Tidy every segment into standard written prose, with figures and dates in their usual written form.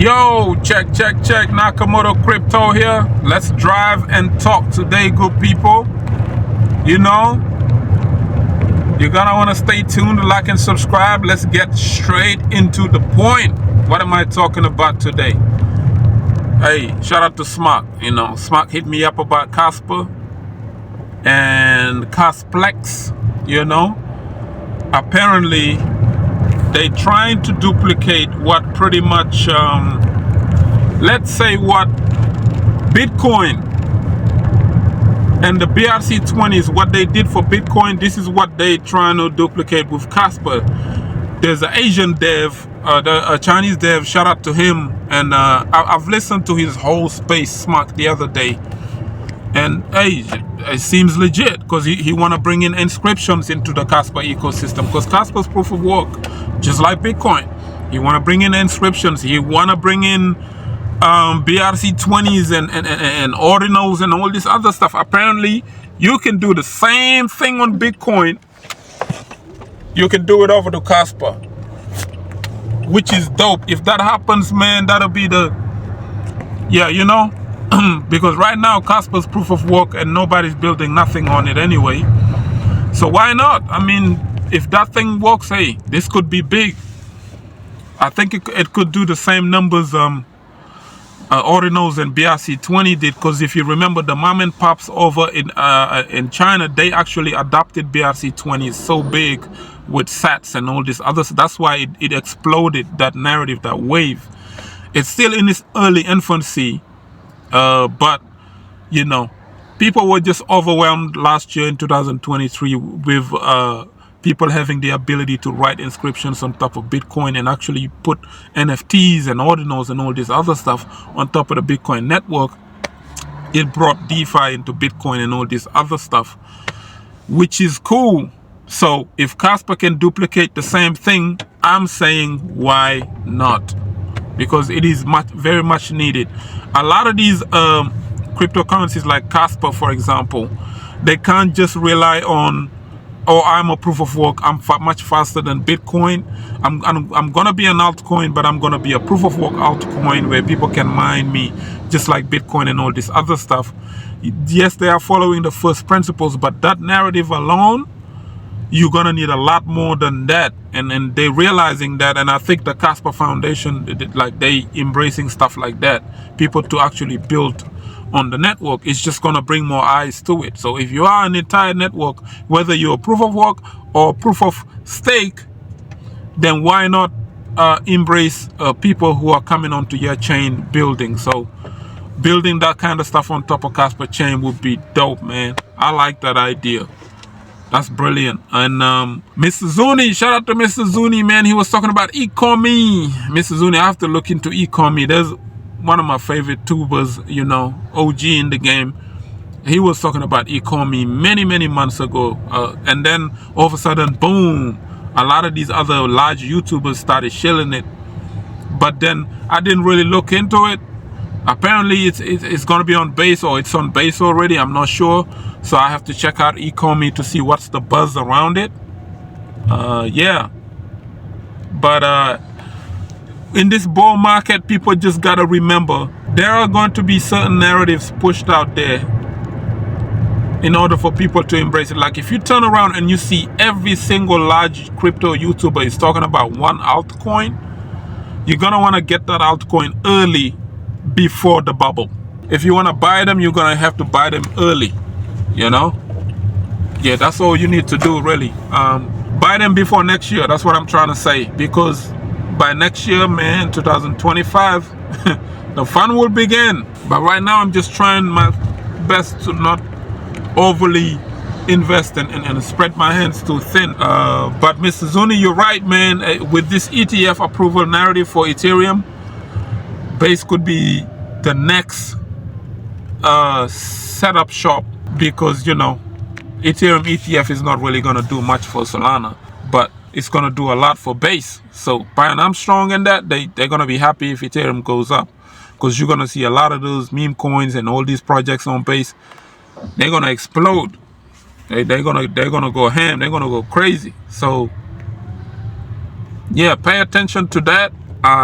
Yo, check Nakamoto Crypto here. Let's drive and talk today, good people. You know, you're gonna want to stay tuned, like and subscribe. Let's get straight into the point. What am I talking about today? Hey, shout out to Smak. You know, Smak hit me up about Kaspa and Kasplex. You know, apparently they trying to duplicate what pretty much let's say what Bitcoin and the BRC20s, what they did for Bitcoin, this is what they trying to duplicate with Kaspa. There's an Asian dev, a Chinese dev, shout out to him, and I've listened to his whole space Smak the other day, and hey, it seems legit because he want to bring in inscriptions into the Kaspa ecosystem, because Kaspa's proof of work, just like Bitcoin. He want to bring in inscriptions. He want to bring in BRC20s and Ordinals and all this other stuff. Apparently, you can do the same thing on Bitcoin. You can do it over to Kaspa, which is dope. If that happens, man, that'll be the, yeah, you know, because right now Kaspa's proof of work and nobody's building nothing on it anyway. So why not? I mean, if that thing works, hey, this could be big. I think it could do the same numbers Ordinals and BRC20 did, because if you remember, the mom and pops over in China, they actually adopted BRC20. It's so big with sats and all this other stuff. That's why it exploded, that narrative, that wave. It's still in its early infancy, but you know, people were just overwhelmed last year in 2023 with people having the ability to write inscriptions on top of Bitcoin and actually put NFTs and ordinals and all this other stuff on top of the Bitcoin network. It brought DeFi into Bitcoin and all this other stuff, which is cool. So if Kaspa can duplicate the same thing, I'm saying why not? Because it is very much needed. A lot of these cryptocurrencies like Kaspa, for example, they can't just rely on, oh, I'm a proof of work, I'm much faster than Bitcoin. I'm gonna be an altcoin, but I'm gonna be a proof of work altcoin where people can mine me just like Bitcoin and all this other stuff. Yes, they are following the first principles, but that narrative alone, you're gonna need a lot more than that. And they're realizing that, and I think the Kaspa Foundation, like, they embracing stuff like that, people to actually build on the network. Is just going to bring more eyes to it. So if you are an entire network, whether you're a proof of work or proof of stake, then why not embrace people who are coming onto your chain building? So building that kind of stuff on top of Kaspa chain would be dope, man. I like that idea. That's brilliant. And Mr. Zuni, shout out to Mr. Zuni, man. He was talking about economy. Mr. Zuni, I have to look into economy. There's one of my favorite tubers, you know, OG in the game. He was talking about economy many months ago, and then all of a sudden, boom, a lot of these other large YouTubers started shilling it. But then I didn't really look into it. Apparently it's going to be on base, or it's on base already, I'm not sure. So I have to check out economy to see what's the buzz around it. Yeah, but in this bull market, people just gotta remember, there are going to be certain narratives pushed out there in order for people to embrace it. Like if you turn around and you see every single large crypto YouTuber is talking about one altcoin, you're gonna want to get that altcoin early before the bubble. If you want to buy them, you're gonna have to buy them early, you know. Yeah, that's all you need to do, really. Buy them before next year. That's what I'm trying to say, because by next year, man, 2025, the fun will begin. But right now, I'm just trying my best to not overly invest and spread my hands too thin. But Mr. Zuni, you're right, man. With this ETF approval narrative for Ethereum, Base could be the next setup shop, because, you know, Ethereum ETF is not really going to do much for Solana, but it's going to do a lot for Base. So I'm strong in that. They're going to be happy if Ethereum goes up, because you're going to see a lot of those meme coins and all these projects on Base. They're going to explode. They're going to go ham. They're going to go crazy. So yeah, pay attention to that.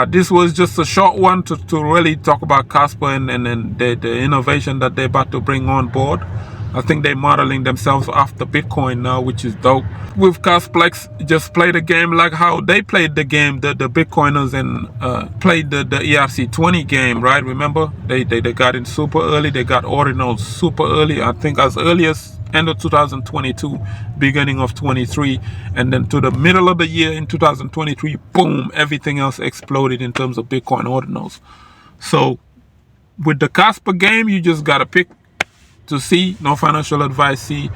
This was just a short one to really talk about Kaspa and the innovation that they're about to bring on board. I think they're modeling themselves after Bitcoin now, which is dope. With Kasplex, just play the game like how they played the game, the Bitcoiners, and played the KRC20 game, right? Remember, they got in super early. They got Ordinals super early. I think as early as end of 2022, beginning of 23, and then to the middle of the year in 2023, boom, everything else exploded in terms of Bitcoin Ordinals. So with the Kaspa game, you just gotta pick to see, no financial advice, see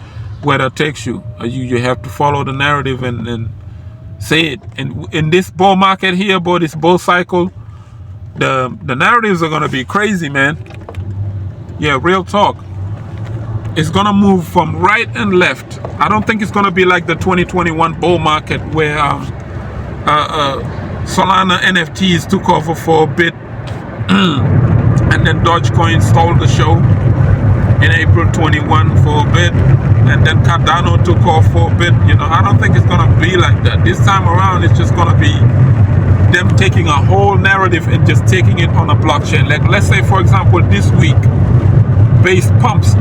where that takes you. You have to follow the narrative and say it. And in this bull market here, boy, this bull cycle, the narratives are gonna be crazy, man. Yeah, real talk. It's gonna move from right and left. I don't think it's gonna be like the 2021 bull market where Solana NFTs took over for a bit and then Dogecoin stole the show in April 21 for a bit, and then Cardano took off for a bit. You know, I don't think it's gonna be like that. This time around, it's just gonna be them taking a whole narrative and just taking it on a blockchain. Like, let's say, for example, this week, Base pumps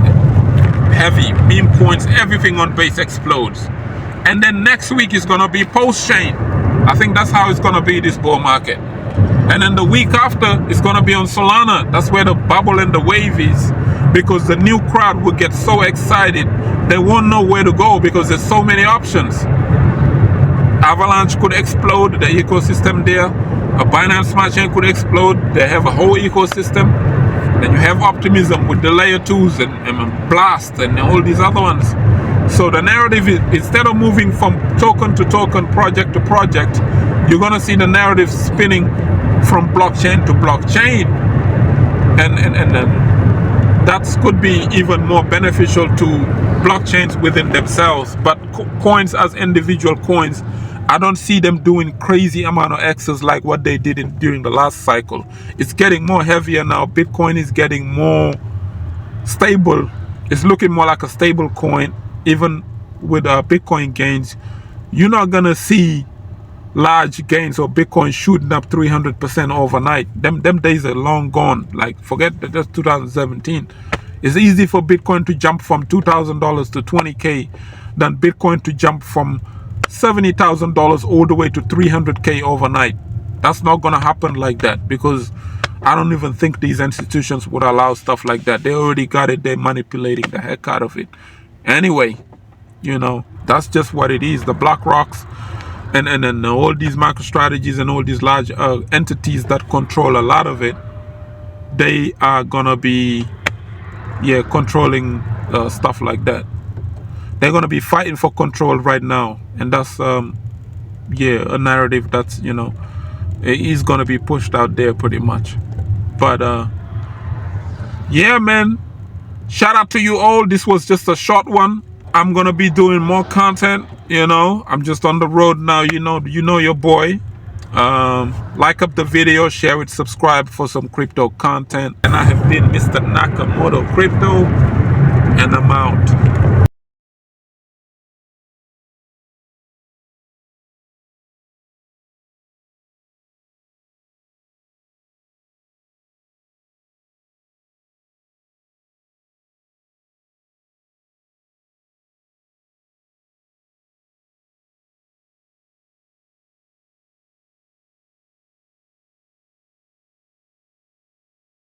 heavy, meme coins, everything on Base explodes. And then next week is gonna be pulsechain. I think that's how it's gonna be this bull market. And then the week after, it's gonna be on Solana. That's where the bubble and the wave is, because the new crowd will get so excited, they won't know where to go because there's so many options. Avalanche could explode, the ecosystem there. A Binance Smart Chain could explode. They have a whole ecosystem. Then you have optimism with the layer 2s and blast and all these other ones. So the narrative is, instead of moving from token to token, project to project, you're gonna see the narrative spinning from blockchain to blockchain, and that could be even more beneficial to blockchains within themselves. But coins as individual coins, I don't see them doing crazy amount of X's like what they did during the last cycle. It's getting more heavier now. Bitcoin is getting more stable. It's looking more like a stable coin. Even with Bitcoin gains, you're not gonna see large gains or Bitcoin shooting up 300% overnight. Them days are long gone. Like, forget that, that's 2017. It's easy for Bitcoin to jump from $2,000 to 20K than Bitcoin to jump from $70,000 all the way to 300K overnight. That's not gonna happen like that, because I don't even think these institutions would allow stuff like that. They already got it. They're manipulating the heck out of it. Anyway, you know, that's just what it is. The BlackRocks and all these MicroStrategies and all these large entities that control a lot of it, they are gonna be, yeah, controlling stuff like that. They're gonna be fighting for control right now, and that's yeah, a narrative that's, you know, is gonna be pushed out there pretty much. But yeah, man, shout out to you all. This was just a short one. I'm gonna be doing more content, you know. I'm just on the road now, you know your boy. Like up the video, share it, subscribe for some crypto content. And I have been Mr. Nakamoto Crypto, and I'm out.